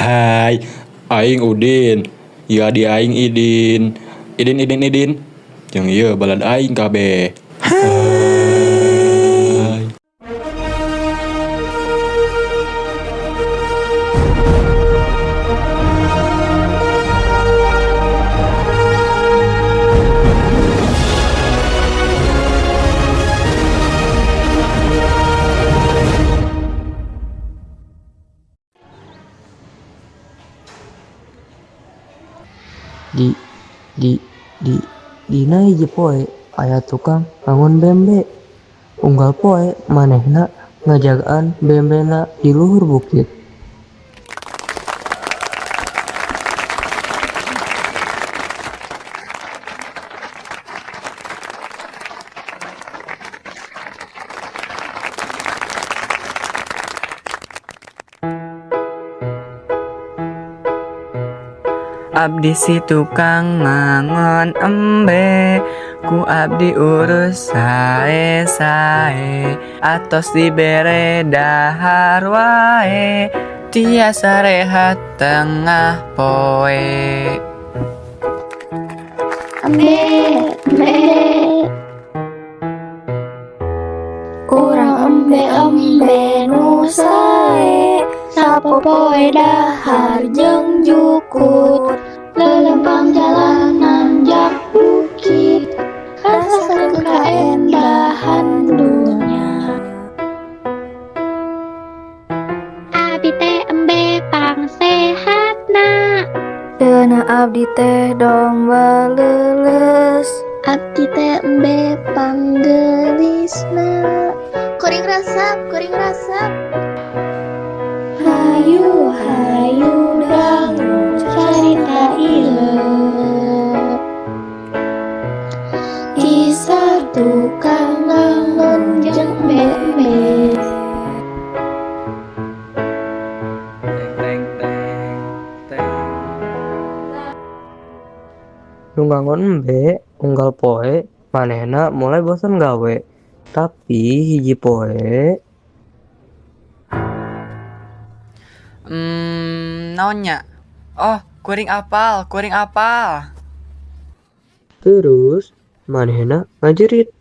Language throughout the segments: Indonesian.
Hai, aing Udin. Ya di aing Idin. Idin. Jeung ieu balad aing kabeh. Hai. Di dina hiji poe aya tukang bangun bembe. Unggal poe manehna ngajagaan bembena di luhur bukit. Abdi si tukang mangon embe, ku abdi urus sae atos dibere dahar wae, tiasa rehat tengah poe. Embe, kurang embe nu sae, sapopoe dahar jeung jukut, lelempang jalanan jak bukit, rasakeun kaendahan dunya. Abdi teh embe pangsehatna, Deuna abdi teh domba leuleus, abdi teh embe panggelisna. Kuring resep hayu dangu carita ieu, kisah tukang ngangon jeung bembe. Nu ngangon embe unggal poe manehna mulai bosan gawe. Tapi hiji poe Naonnya? Oh, kuring apal. terus manehna ngajerit.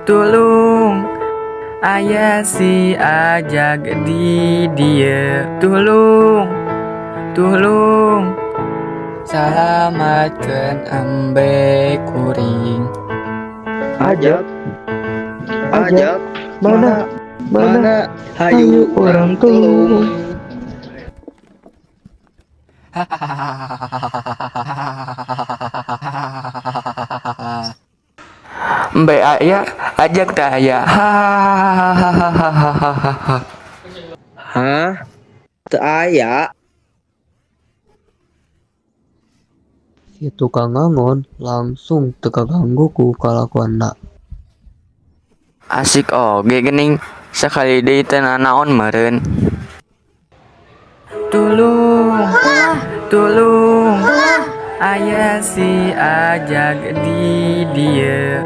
Tulung, aya si ajag di dieu. Tulung, salamatkeun embe kuring. Ajak mana hayu orang tulung. Mbe aya, ajak teh aya. Hah? Teu aya. Si tukang ngangon langsung teu kaganggu ku kalakuanna. Asik oge geuning sakali deui teh naon meureun. Tulung, aya si ajag di dieu.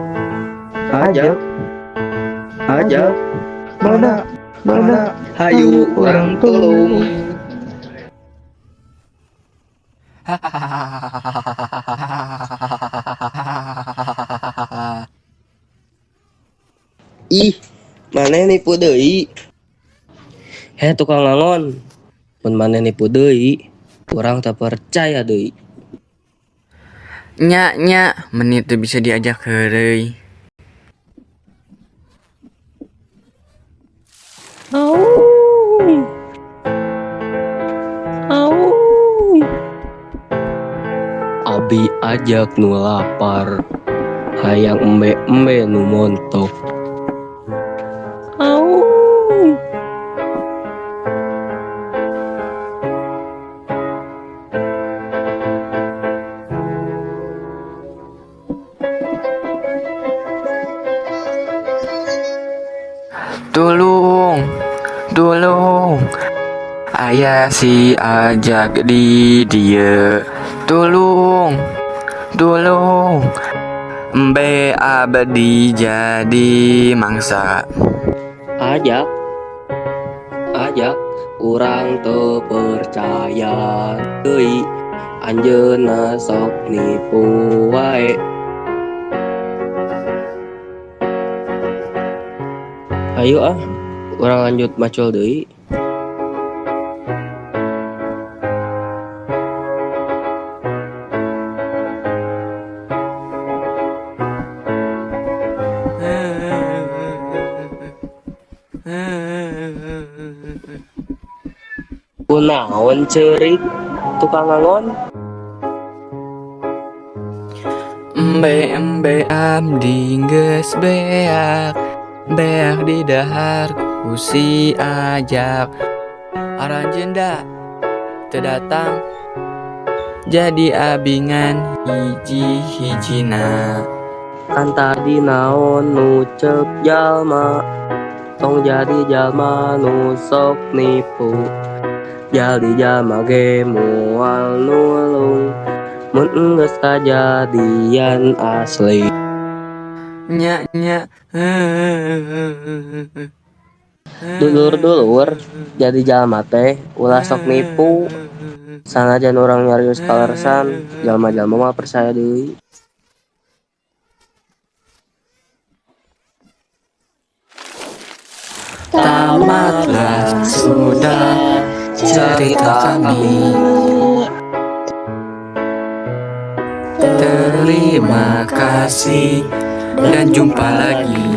Ajak mana hayu orang tulung. Ih, maneh nipu deui. Tukang ngangon. Mun maneh nipu deui, urang teu percaya deui. Nya, menit teu bisa diajak heureuy. Abi ajak nu lapar, hayang embe nu montok. Tulung, aya si ajag di dieu. Tulung, embe abdi jadi mangsa. Ajak ngajak urang teu percaya deui anjeunna sok nipu wae. Ayo urang lanjut macul deui. Kunaon ceurik tukang ngangon? Embe abdi geus beak di dahar ku si ajak. Aran jenda teu datang jadi abingan hiji-hijina. Kan tadi naon nu ceuk jalma tong jadi jalma nu sok nipu. Jadi jalma ge moal nulung mun geus kajadian asli. Nya Dulur-dulur jadi jalma teh ulah sok nipu. Sanajan orang nyarios kaleresan, jalma-jalma mah percaya deui. tamatlah sudah cerita kami. Terima kasih dan jumpa lagi.